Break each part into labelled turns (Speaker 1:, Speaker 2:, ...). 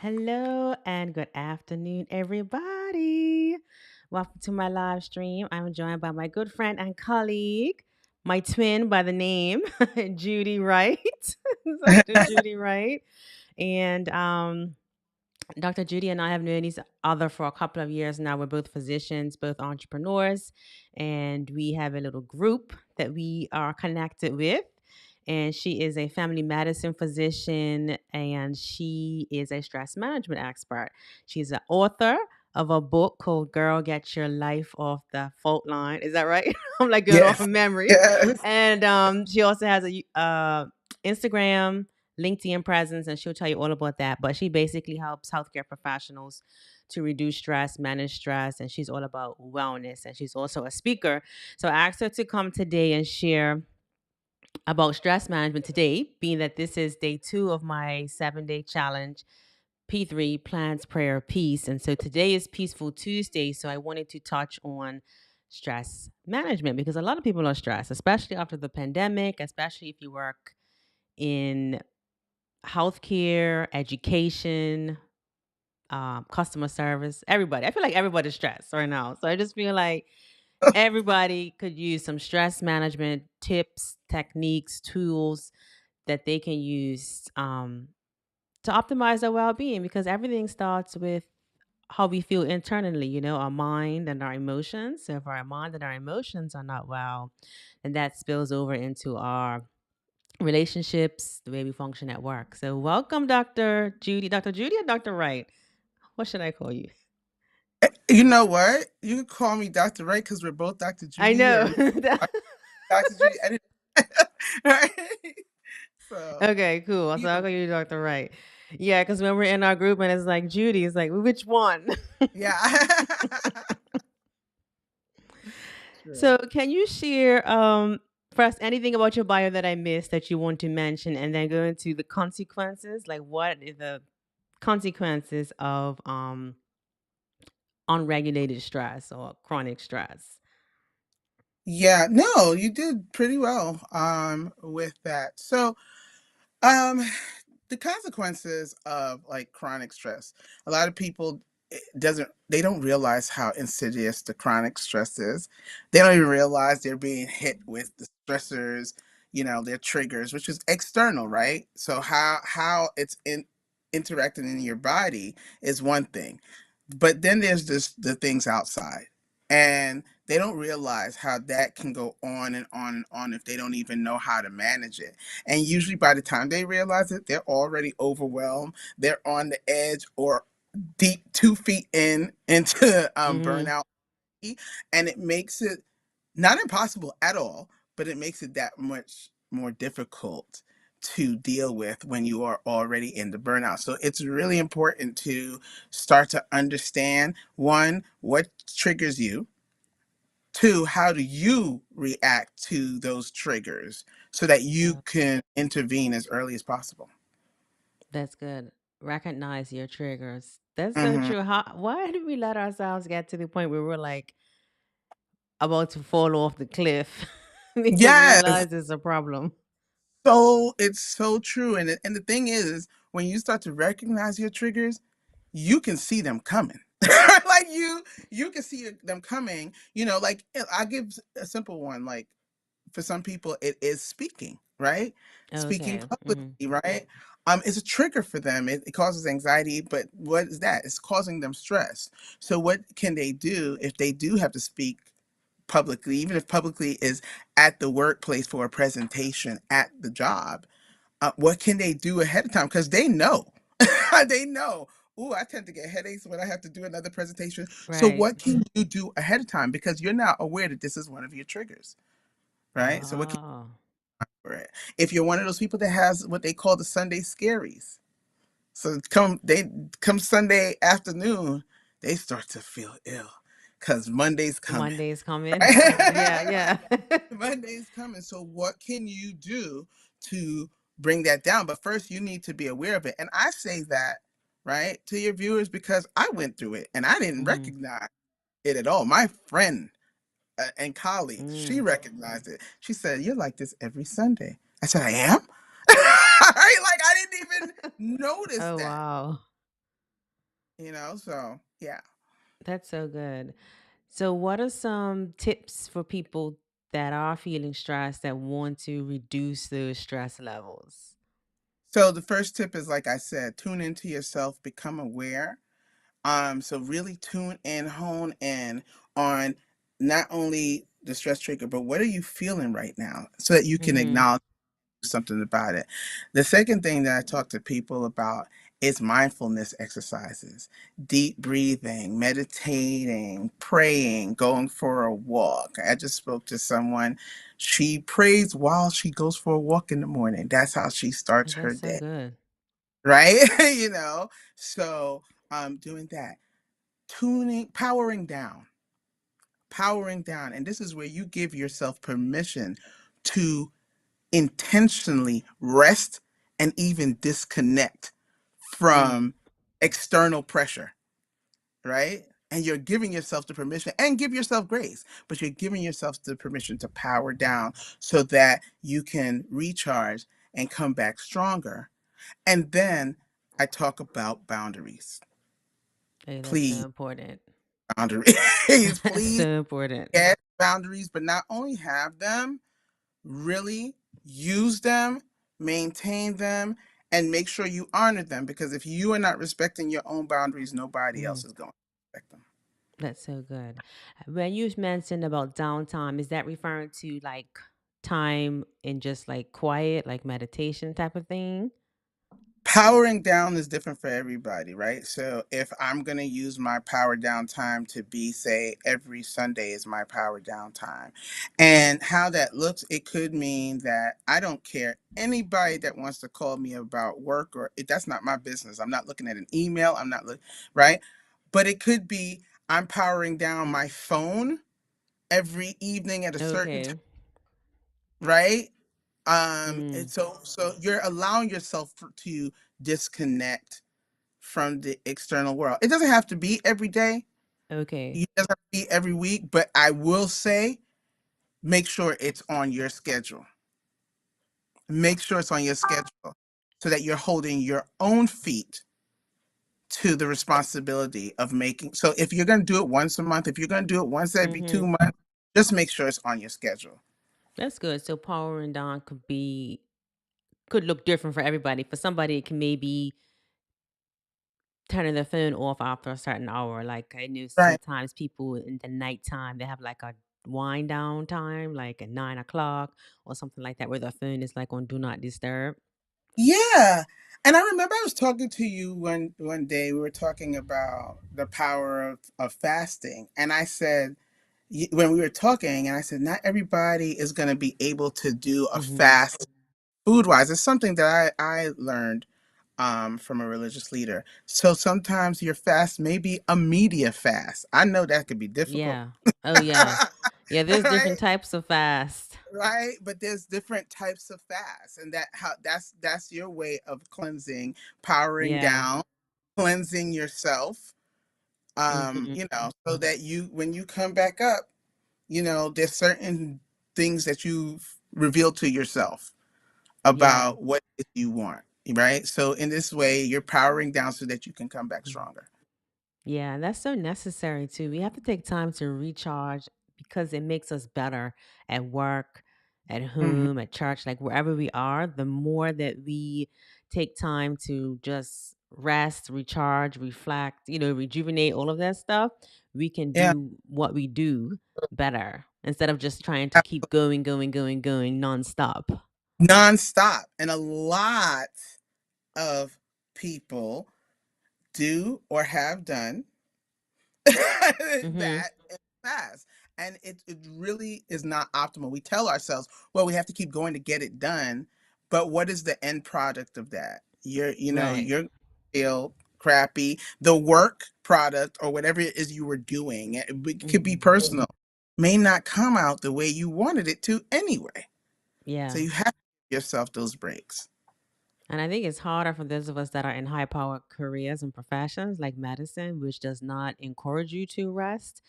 Speaker 1: Hello and good afternoon, everybody. Welcome to my live stream. I'm joined by my good friend and colleague, my twin by the name, Judy Wright, Dr. Judy Wright. And Dr. Judy and I have known each other for a couple of years now. We're both physicians, both entrepreneurs, and we have a little group that we are connected with. And she is a family medicine physician and she is a stress management expert. She's an author of a book called Girl Get Your Life Off the Fault Line. Is that right? I'm like going off
Speaker 2: Yes,
Speaker 1: of memory.
Speaker 2: yes.
Speaker 1: And she also has a Instagram, LinkedIn presence, and she'll tell you all about that. But she basically helps healthcare professionals to reduce stress, manage stress, and she's all about wellness. And she's also a speaker. So I asked her to come today and share about stress management today, being that this is day 2 of my 7-day challenge, P3 Plans, Prayer, Peace. And so today is Peaceful Tuesday. So I wanted to touch on stress management because a lot of people are stressed, especially after the pandemic, especially if you work in healthcare, education, customer service, everybody. I feel like everybody's stressed right now. So I just feel like everybody could use some stress management tips, techniques, tools that they can use to optimize their well-being because everything starts with how we feel internally, our mind and our emotions. So if our mind and our emotions are not well, then that spills over into our relationships, the way we function at work. So welcome, Dr. Judy or Dr. Wright? What should I call you?
Speaker 2: You know what? You can call me Dr. Wright because we're both Dr.
Speaker 1: I
Speaker 2: Judy
Speaker 1: know.
Speaker 2: or Dr. Judy. Right? So,
Speaker 1: Okay, cool. So I'll
Speaker 2: either.
Speaker 1: call you Dr. Wright. Yeah, because when we're in our group and it's like Judy, it's like, which one?
Speaker 2: Yeah.
Speaker 1: So
Speaker 2: True.
Speaker 1: can you share first anything about your bio that I missed that you want to mention and then go into the consequences? Like what are the consequences of unregulated stress or chronic stress?
Speaker 2: Yeah, no, you did pretty well with that. So, um the consequences of like chronic stress. A lot of people doesn't they don't realize how insidious the chronic stress is. They don't even realize they're being hit with the stressors, their triggers, which is external, right? So how it's interacting in your body is one thing. But then there's the things outside. And they don't realize how that can go on and on and on if they don't even know how to manage it. And usually by the time they realize it, they're already overwhelmed. They're on the edge or deep 2 feet into
Speaker 1: Mhm.
Speaker 2: burnout. And it makes it not impossible at all, but it makes it that much more difficult to deal with when you are already in the burnout. So it's really important to start to understand, one, what triggers you. Two, how do you react to those triggers so that you
Speaker 1: Yeah,
Speaker 2: can intervene as early as possible?
Speaker 1: that's good. Recognize your triggers. That's so
Speaker 2: Hmm.
Speaker 1: true. Why do we let ourselves get to the point where we're like about to fall off the cliff because we
Speaker 2: Yes.
Speaker 1: realize it's a problem?
Speaker 2: So it's so true. And the thing is, when you start to recognize your triggers, you can see them coming. Like you can see them coming, like I give a simple one. Like for some people it is speaking, right? Speaking
Speaker 1: Okay. Hmm.
Speaker 2: publicly, right? It's a trigger for them. It causes anxiety, but what is that? It's causing them stress. So what can they do if they do have to speak publicly, even if publicly is at the workplace for a presentation at the job? What can they do ahead of time? Because they know, they know. Ooh, I tend to get headaches when I have to do another presentation. So
Speaker 1: Right.
Speaker 2: what can you do ahead of time? Because you're now aware that this is one of your triggers, right? So what can
Speaker 1: Oh,
Speaker 2: you do for it? If you're one of those people that has what they call the Sunday scaries, so come Sunday afternoon, they start to feel ill because Monday's coming.
Speaker 1: Monday's coming. Yeah,
Speaker 2: Right?
Speaker 1: yeah.
Speaker 2: Monday's coming. So what can you do to bring that down? But first you need to be aware of it. And I say that, right, to your viewers because I went through it and I didn't
Speaker 1: Hmm.
Speaker 2: recognize it at all. My friend and colleague, she
Speaker 1: Mm.
Speaker 2: recognized it. She said, "You're like this every Sunday." I said, "I am?" Right? Like I didn't even notice
Speaker 1: Oh,
Speaker 2: that.
Speaker 1: wow.
Speaker 2: So yeah.
Speaker 1: That's so good. So, what are some tips for people that are feeling stressed that want to reduce those stress levels?
Speaker 2: So the first tip is, like I said, tune into yourself, become aware. So really tune in, hone in on not only the stress trigger, but what are you feeling right now so that you can
Speaker 1: Mm-hmm.
Speaker 2: acknowledge something about it. The second thing that I talk to people about is mindfulness exercises, deep breathing, meditating, praying, going for a walk. I just spoke to someone. She prays while she goes for a walk in the morning. That's how she starts her
Speaker 1: That's so
Speaker 2: day,
Speaker 1: good.
Speaker 2: right? So doing that, tuning, powering down. And this is where you give yourself permission to intentionally rest and even disconnect
Speaker 1: Mm.
Speaker 2: from external pressure, right? And you're giving yourself the permission and give yourself grace, but you're giving yourself the permission to power down so that you can recharge and come back stronger. And then I talk about boundaries.
Speaker 1: Hey, that's so
Speaker 2: Please,
Speaker 1: important.
Speaker 2: boundaries.
Speaker 1: That's so
Speaker 2: Please
Speaker 1: important.
Speaker 2: get boundaries, but not only have them, really use them, maintain them, and make sure you honor them. Because if you are not respecting your own boundaries, nobody
Speaker 1: Mm.
Speaker 2: else is going to respect them.
Speaker 1: That's so good. When you mentioned about downtime, is that referring to like time in just like quiet, like meditation type of thing?
Speaker 2: Powering down is different for everybody, right? So if I'm going to use my power down time to be, say, every Sunday is my power down time. And how that looks, it could mean that I don't care anybody that wants to call me about work, or that's not my business. I'm not looking at an email. I'm not look right. But it could be I'm powering down my phone every evening at a certain time,
Speaker 1: Okay.
Speaker 2: right? And
Speaker 1: Mm.
Speaker 2: so you're allowing yourself to disconnect from the external world. It doesn't have to be every day.
Speaker 1: Okay.
Speaker 2: It doesn't have to be every week, but I will say make sure it's on your schedule. Make sure it's on your schedule so that you're holding your own feet to the responsibility of making. So if you're going to do it once a month, if you're going to do it once every
Speaker 1: Mm-hmm.
Speaker 2: 2 months, just make sure it's on your schedule.
Speaker 1: That's good. So powering down could look different for everybody. For somebody, it can maybe turning their phone off after a certain hour. Like I know
Speaker 2: Right.
Speaker 1: sometimes people in the nighttime they have like a wind down time, like at 9 o'clock or something like that, where their phone is like on do not disturb.
Speaker 2: Yeah. And I remember I was talking to you one day. We were talking about the power of fasting. And I said, when we were talking, and I said, not everybody is going to be able to do a
Speaker 1: Mm-hmm.
Speaker 2: fast food wise. It's something that I learned from a religious leader. So sometimes your fast may be a media fast. I know that could be difficult.
Speaker 1: Yeah. Oh yeah. Yeah. There's
Speaker 2: Right?
Speaker 1: different types of fast.
Speaker 2: Right, but there's different types of fasts, and that's your way of cleansing, powering
Speaker 1: Yeah.
Speaker 2: down, cleansing yourself,
Speaker 1: Mm-hmm.
Speaker 2: so that you, when you come back up, there's certain things that you've revealed to yourself
Speaker 1: Yeah.
Speaker 2: about what it is you want, right? So in this way, you're powering down so that you can come back stronger.
Speaker 1: Yeah, that's so necessary too. We have to take time to recharge because it makes us better at work, at
Speaker 2: Mhm.
Speaker 1: home, at church, like wherever we are. The more that we take time to just rest, recharge, reflect, rejuvenate, all of that stuff, we can
Speaker 2: Yeah,
Speaker 1: do what we do better instead of just trying to keep going, going, going, going nonstop.
Speaker 2: nonstop, and a lot of people do or have done
Speaker 1: Mm-hmm.
Speaker 2: that in the past. And it really is not optimal. We tell ourselves, well, we have to keep going to get it done. But what is the end product of that?
Speaker 1: Right.
Speaker 2: You're feel crappy. The work product or whatever it is you were doing, it could be
Speaker 1: Mm-hmm.
Speaker 2: personal, may not come out the way you wanted it to anyway. So
Speaker 1: Yeah.
Speaker 2: you have to give yourself those breaks.
Speaker 1: And I think it's harder for those of us that are in high power careers and professions like medicine, which does not encourage you to rest.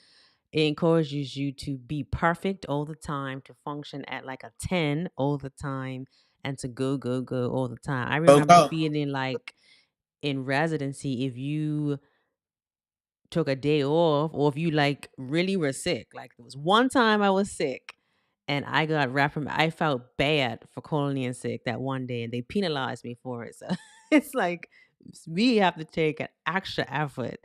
Speaker 1: It encourages you to be perfect all the time, to function at like a 10 all the time, and to go, go, go all the time. I
Speaker 2: Go,
Speaker 1: remember
Speaker 2: go.
Speaker 1: feeling like in residency, if you took a day off, or if you like really were sick. Like there was one time I was sick and I got reprimanded. I felt bad for calling in sick that one day and they penalized me for it. So it's like we have to take an extra effort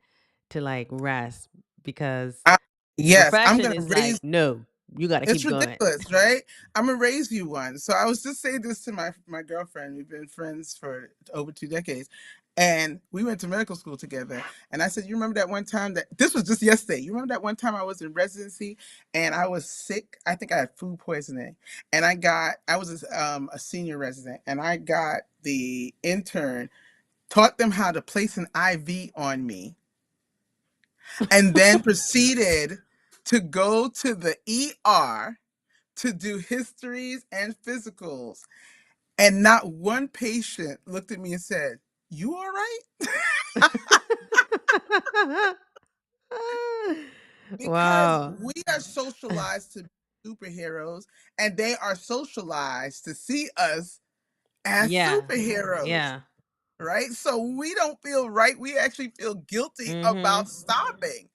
Speaker 1: to like rest because
Speaker 2: I,
Speaker 1: the
Speaker 2: yes, I'm
Speaker 1: profession
Speaker 2: gonna
Speaker 1: is
Speaker 2: raise.
Speaker 1: like, no, you got to
Speaker 2: It's
Speaker 1: keep going.
Speaker 2: ridiculous, right? I'm gonna raise you one. So I was just saying this to my girlfriend. We've been friends for over 2 decades, and we went to medical school together. And I said, "You remember that one time that this was just yesterday? You remember that one time I was in residency and I was sick? I think I had food poisoning, and I was a senior resident, and I got the intern taught them how to place an IV on me, and then proceeded to go to the ER." To do histories and physicals. And not one patient looked at me and said, "You all right?" Because
Speaker 1: Wow.
Speaker 2: we are socialized to be superheroes and they are socialized to see us as
Speaker 1: Yeah.
Speaker 2: superheroes,
Speaker 1: Yeah.
Speaker 2: right? So we don't feel right. We actually feel guilty
Speaker 1: Mhm.
Speaker 2: about stopping.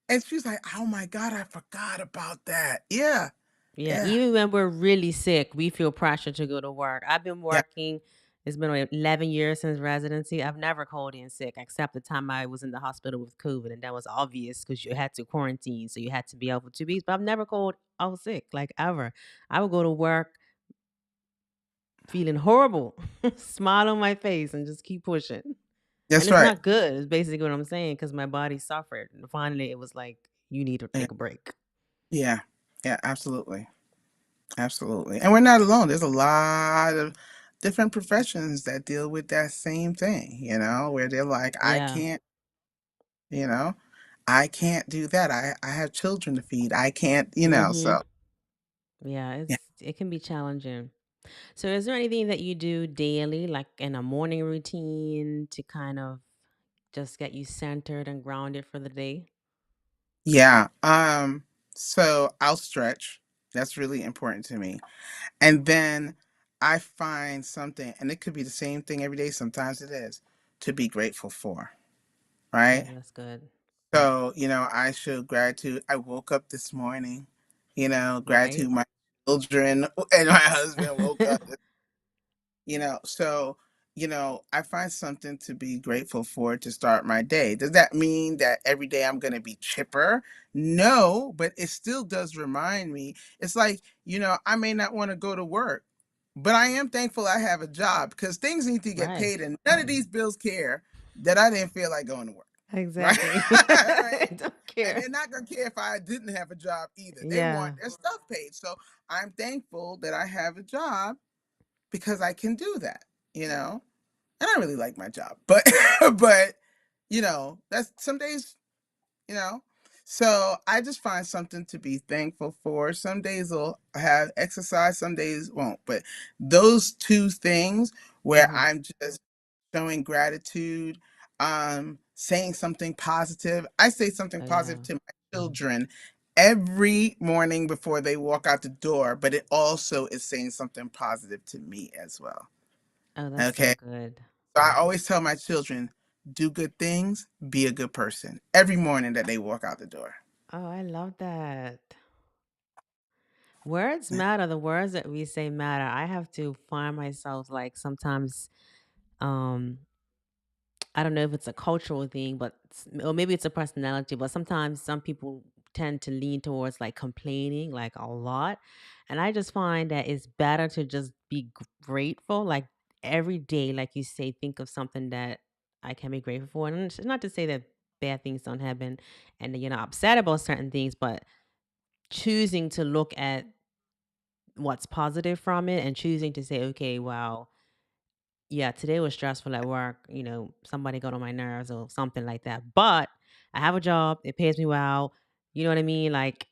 Speaker 2: And she's like, "Oh my God, I forgot about that." Yeah.
Speaker 1: Yeah,
Speaker 2: Yeah.
Speaker 1: even when we're really sick, we feel pressure to go to work. I've been
Speaker 2: Yeah.
Speaker 1: working, it's been like 11 years since residency. I've never called in sick except the time I was in the hospital with COVID. And that was obvious because you had to quarantine. So you had to be out for 2 weeks. But I've never called out sick, like ever. I would go to work feeling horrible, smile on my face, and just keep pushing. And
Speaker 2: That's
Speaker 1: it's
Speaker 2: right.
Speaker 1: not good, is basically what I'm saying, because my body suffered. And finally, it was like, you need to
Speaker 2: Yeah.
Speaker 1: take a break.
Speaker 2: Yeah. Yeah, absolutely. Absolutely. And we're not alone. There's a lot of different professions that deal with that same thing, where they're like, I
Speaker 1: Yeah.
Speaker 2: can't, you know, I can't do that. I have children to feed. I can't,
Speaker 1: Hmm.
Speaker 2: so
Speaker 1: Yeah,
Speaker 2: yeah.
Speaker 1: it can be challenging. So is there anything that you do daily, like in a morning routine to kind of just get you centered and grounded for the day?
Speaker 2: Yeah. So I'll stretch. That's really important to me. And then I find something, and it could be the same thing every day. Sometimes it is to be grateful for,
Speaker 1: Oh,
Speaker 2: right?
Speaker 1: that's good.
Speaker 2: So, I show gratitude. I woke up this morning,
Speaker 1: Right?
Speaker 2: gratitude my children and my husband woke up, so, I find something to be grateful for to start my day. Does that mean that every day I'm going to be chipper? No, but it still does remind me. It's like, I may not want to go to work, but I am thankful I have a job because things need to get
Speaker 1: Right.
Speaker 2: paid and none of these bills care that I didn't feel like going to work. Right?
Speaker 1: Exactly.
Speaker 2: Right?
Speaker 1: I don't
Speaker 2: And
Speaker 1: care.
Speaker 2: they're not gonna care if I didn't have a job either. They want
Speaker 1: Yeah.
Speaker 2: their stuff paid. So I'm thankful that I have a job because I can do that, you know? And I really like my job. But but that's some days, you know. So I just find something to be thankful for. Some days will have exercise, some days won't. But those two things where
Speaker 1: Hmm.
Speaker 2: I'm just showing gratitude, saying something positive. I say something
Speaker 1: Oh,
Speaker 2: positive
Speaker 1: yeah.
Speaker 2: to my children every morning before they walk out the door, but it also is saying something positive to me as well.
Speaker 1: Oh, that's so
Speaker 2: Okay.
Speaker 1: good.
Speaker 2: So I always tell my children, do good things, be a good person every morning that they walk out the door.
Speaker 1: Oh, I love that. Words matter. The words that we say matter. I have to find myself like sometimes um I don't know if it's a cultural thing, but or maybe it's a personality. But sometimes some people tend to lean towards like complaining like a lot, and I just find that it's better to just be grateful, like every day, like you say, think of something that I can be grateful for, and it's not to say that bad things don't happen, and you're not upset about certain things, but choosing to look at what's positive from it and choosing to say, okay, wow, yeah, today was stressful at work. Somebody got on my nerves or something like that. But I have a job. It pays me well. You know what I mean? Like,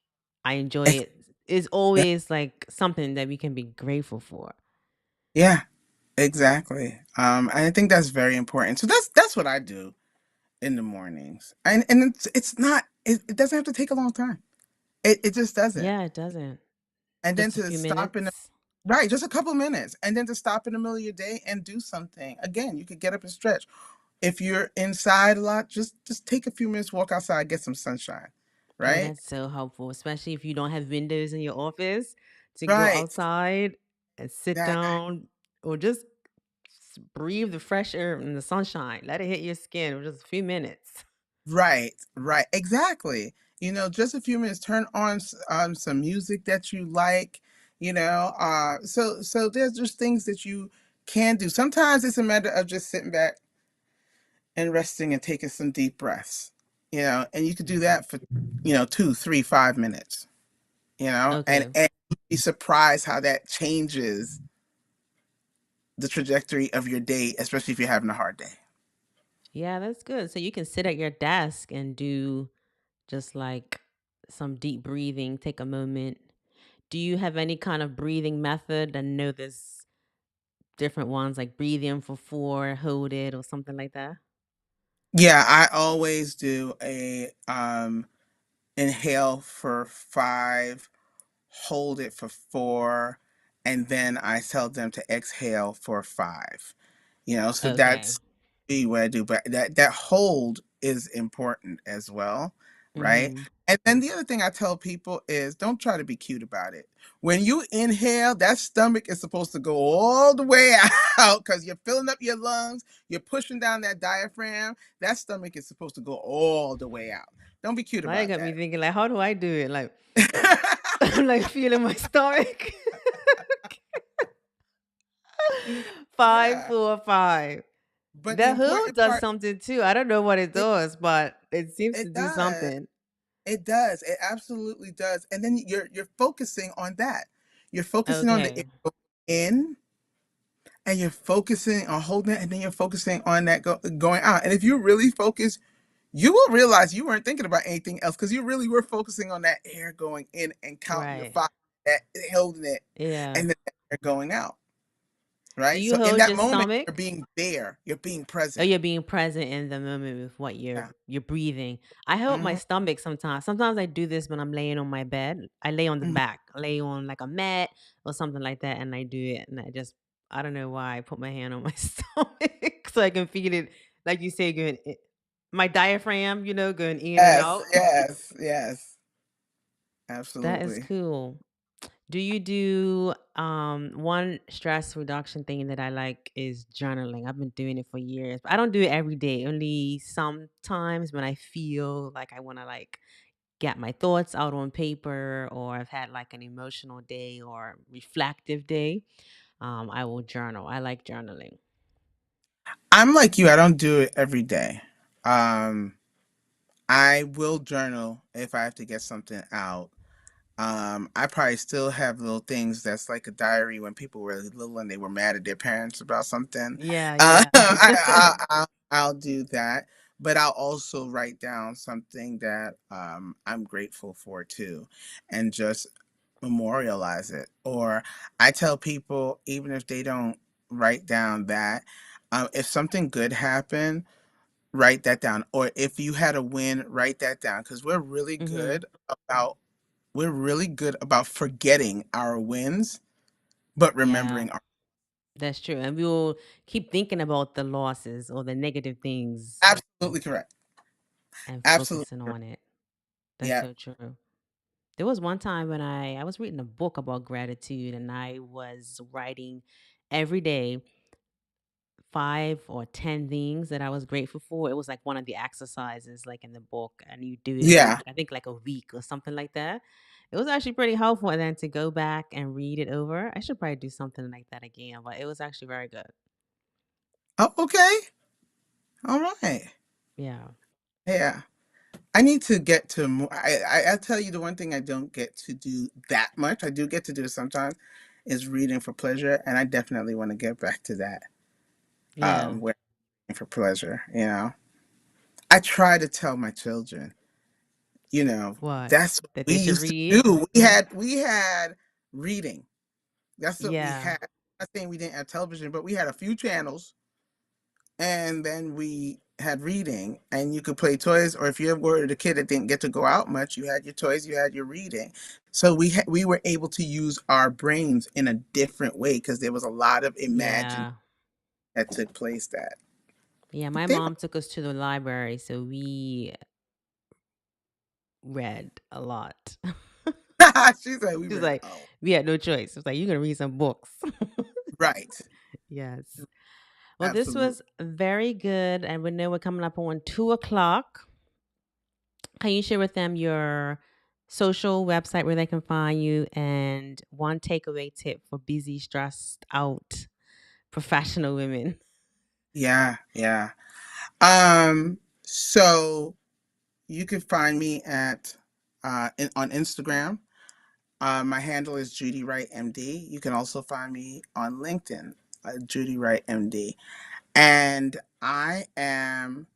Speaker 1: I enjoy
Speaker 2: Ex-
Speaker 1: it. It's
Speaker 2: Yeah,
Speaker 1: always like something that we can be grateful for.
Speaker 2: yeah, exactly. I think that's very important. So that's what I do in the mornings, and it doesn't have to take a long time. It just doesn't.
Speaker 1: Yeah, it doesn't.
Speaker 2: And then
Speaker 1: Just a
Speaker 2: to
Speaker 1: few
Speaker 2: stop in the
Speaker 1: minutes.
Speaker 2: right, just a couple minutes, and then to stop in the middle of your day and do something. Again, you could get up and stretch. If you're inside a lot, just take a few minutes, walk outside, get some sunshine,
Speaker 1: Oh,
Speaker 2: right?
Speaker 1: that's so helpful, especially if you don't have windows in your office to go
Speaker 2: Right.
Speaker 1: outside and sit
Speaker 2: That
Speaker 1: down or just breathe the fresh air and the sunshine. Let it hit your skin for just a few minutes.
Speaker 2: right, right. Exactly. Just a few minutes, turn on some music that you like, so there's just things that you can do. Sometimes it's a matter of just sitting back and resting and taking some deep breaths, and you could do
Speaker 1: Mhm.
Speaker 2: that for, 2, 3, 5 minutes,
Speaker 1: Okay.
Speaker 2: and you'd be surprised how that changes the trajectory of your day, especially if you're having a hard day.
Speaker 1: Yeah, that's good. So you can sit at your desk and do just like some deep breathing, take a moment. Do you have any kind of breathing method? I know there's different ones like breathe in for 4, hold it, or something like that.
Speaker 2: Yeah, I always do a inhale for 5, hold it for 4, and then I tell them to exhale for 5. So
Speaker 1: Okay.
Speaker 2: that's the way I do, but that hold is important as well, right?
Speaker 1: Mhm.
Speaker 2: And then the other thing I tell people is don't try to be cute about it. When you inhale, that stomach is supposed to go all the way out because you're filling up your lungs, you're pushing down that diaphragm. That stomach is supposed to go all the way out. Don't be cute
Speaker 1: Now you
Speaker 2: about
Speaker 1: got me
Speaker 2: that.
Speaker 1: thinking like, how do I do it? Like I'm like feeling my stomach. Five,
Speaker 2: Yeah.
Speaker 1: 4, 5.
Speaker 2: But the
Speaker 1: The who
Speaker 2: important
Speaker 1: does
Speaker 2: part,
Speaker 1: something too. I don't know what it
Speaker 2: it,
Speaker 1: does, but it seems to
Speaker 2: it
Speaker 1: do
Speaker 2: does.
Speaker 1: something.
Speaker 2: It does. It absolutely does. And then you're focusing on that. You're focusing on the air
Speaker 1: Okay.
Speaker 2: going in, and you're focusing on holding it, and then you're focusing on that going out. And if you really focus, you will realize you weren't thinking about anything else because you really were focusing on that air going in and counting your
Speaker 1: Right.
Speaker 2: 5, that holding it,
Speaker 1: Yeah.
Speaker 2: and then that air going out.
Speaker 1: Do
Speaker 2: Right.
Speaker 1: you
Speaker 2: So in
Speaker 1: hold
Speaker 2: that
Speaker 1: your
Speaker 2: moment, you're
Speaker 1: stomach?
Speaker 2: being there. You're being
Speaker 1: Oh,
Speaker 2: present.
Speaker 1: you're being present in the moment with what
Speaker 2: Yeah.
Speaker 1: you're breathing. I hold my
Speaker 2: Hmm.
Speaker 1: stomach sometimes. Sometimes I do this when I'm laying on my bed. I lay on the
Speaker 2: Hmm.
Speaker 1: back, lay on like a mat or something like that, and I do it. And I don't know why I put my hand on my stomach so I can feel it, like you say, my diaphragm, going in and
Speaker 2: Yes.
Speaker 1: out.
Speaker 2: Yes. Yes.
Speaker 1: That is
Speaker 2: Absolutely.
Speaker 1: cool. Do you do one stress reduction thing that I like is journaling. I've been doing it for years. But I don't do it every day. Only sometimes when I feel like I want to like get my thoughts out on paper or I've had like an emotional day or reflective day, I will journal. I like journaling.
Speaker 2: I'm like you. I don't do it every day. Um, I will journal if I have to get something out. I probably still have little things that's like a diary when people were little and they were mad at their parents about something.
Speaker 1: Yeah, yeah.
Speaker 2: I'll do that, but I'll also write down something that I'm grateful for too, and just memorialize it. Or I tell people, even if they don't write down that, if something good happened, write that down. Or if you had a win, write that down because
Speaker 1: hmm
Speaker 2: about we're really good about forgetting our wins, but
Speaker 1: Yeah,
Speaker 2: remembering our.
Speaker 1: that's true. And we will keep thinking about the losses or the negative things
Speaker 2: Absolutely correct.
Speaker 1: and
Speaker 2: Absolutely
Speaker 1: focusing
Speaker 2: correct.
Speaker 1: on it. That's
Speaker 2: Yeah.
Speaker 1: so true. There was one time when I was reading a book about gratitude and I was writing every day 5 or 10 things that I was grateful for. It was like one of the exercises like in the book and you do it for
Speaker 2: Yeah.
Speaker 1: like I think like a week or something like that. It was actually pretty helpful and then to go back and read it over. I should probably do something like that again, but it was actually very good.
Speaker 2: Oh, okay. All right.
Speaker 1: Yeah.
Speaker 2: Yeah. I need to get to more. I'll tell you the one thing I don't get to do that much. I do get to do it sometimes is reading for pleasure. And I definitely want to get back to that.
Speaker 1: Yeah.
Speaker 2: Where for pleasure. I try to tell my children, you know,
Speaker 1: What?
Speaker 2: that's what
Speaker 1: That
Speaker 2: we
Speaker 1: they should
Speaker 2: used to
Speaker 1: read?
Speaker 2: do. We had reading. That's what we
Speaker 1: Yeah.
Speaker 2: had. I'm not saying we didn't have television, but we had a few channels, and then we had reading, and you could play toys. Or if you were the kid that didn't get to go out much, you had your toys, you had your reading. So we were able to use our brains in a different way because there was a lot of imagining
Speaker 1: Yeah.
Speaker 2: that took place. That.
Speaker 1: Yeah, my
Speaker 2: They
Speaker 1: mom took us to the library, so we read a lot.
Speaker 2: she's like, we
Speaker 1: She's
Speaker 2: read
Speaker 1: like,
Speaker 2: oh
Speaker 1: we had no choice. It's like, you're gonna read some books.
Speaker 2: right.
Speaker 1: Yes. Well, this
Speaker 2: Absolutely.
Speaker 1: was very good, and we know we're coming up on 2 o'clock. Can you share with them your social website where they can find you and one takeaway tip for busy, stressed out professional women?
Speaker 2: Yeah, yeah. So you can find me at on Instagram. My handle is Judy Wright MD. You can also find me on LinkedIn, Judy Wright MD. And I am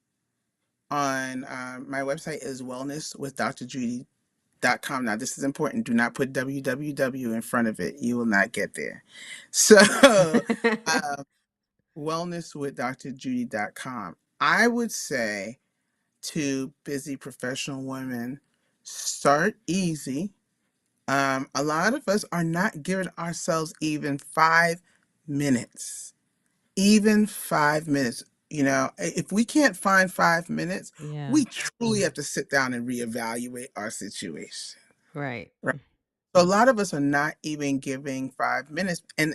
Speaker 2: on my website is wellnesswithdrjudy.com. Now, this is important. Do not put www in front of it. You will not get there. So, uh, wellnesswithdrjudy.com. I would say to busy professional women, start easy. A lot of us are not giving ourselves even 5 minutes. Even 5 minutes. If we can't find 5 minutes,
Speaker 1: Yeah,
Speaker 2: we truly have to sit down and reevaluate our situation.
Speaker 1: right.
Speaker 2: Right. So a lot of us are not even giving 5 minutes, and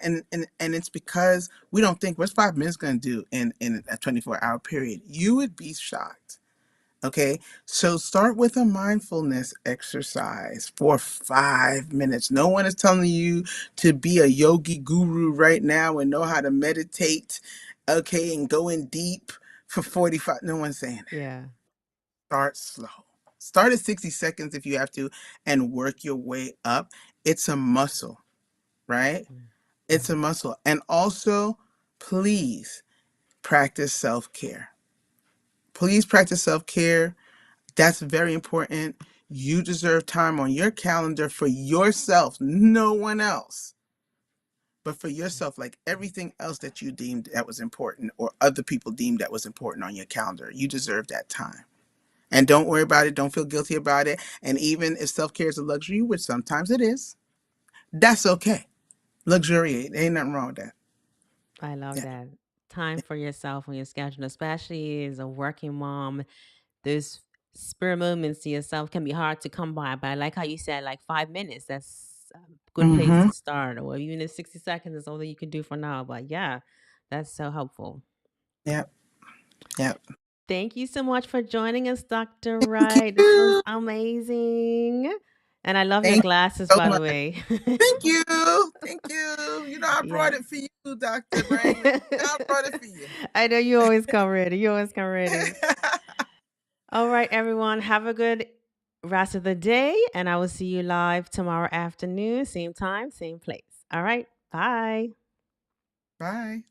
Speaker 2: it's because we don't think what's 5 minutes going to do in a 24-hour period. You would be shocked. Okay, so start with a mindfulness exercise for 5 minutes. No one is telling you to be a yogi guru right now and know how to meditate, okay, and go in deep for 45. No one's saying that.
Speaker 1: Yeah.
Speaker 2: Start slow. Start at 60 seconds if you have to and work your way up. It's a muscle, right?
Speaker 1: Mm.
Speaker 2: It's a muscle. And also, please practice self care. Please practice self care. That's very important. You deserve time on your calendar for yourself, no one else, but for yourself, like everything else that you deemed that was important or other people deemed that was important on your calendar. You deserve that time. And don't worry about it. Don't feel guilty about it. And even if self care is a luxury, which sometimes it is, that's okay. Luxuriate. Ain't nothing wrong with that.
Speaker 1: I love
Speaker 2: Yeah.
Speaker 1: that. Time for yourself on your schedule, especially as a working mom. Those spare moments to yourself can be hard to come by, but I like how you said like 5 minutes. That's a good place
Speaker 2: Mm-hmm.
Speaker 1: to start, or even if 60 seconds is all that you can do for now. But yeah, that's so helpful.
Speaker 2: Yep. Yep.
Speaker 1: Thank you so much for joining us, Dr.
Speaker 2: Thank
Speaker 1: Wright. This was
Speaker 2: you.
Speaker 1: amazing. And I love your
Speaker 2: Thank
Speaker 1: glasses,
Speaker 2: you so
Speaker 1: by the
Speaker 2: much.
Speaker 1: way.
Speaker 2: Thank you. Thank you. I brought
Speaker 1: Yes.
Speaker 2: it for you, Dr. Raymond. I brought it for you.
Speaker 1: I know you always come ready. You always come ready. All right, everyone. Have a good rest of the day. And I will see you live tomorrow afternoon, same time, same place. All right. Bye.
Speaker 2: Bye.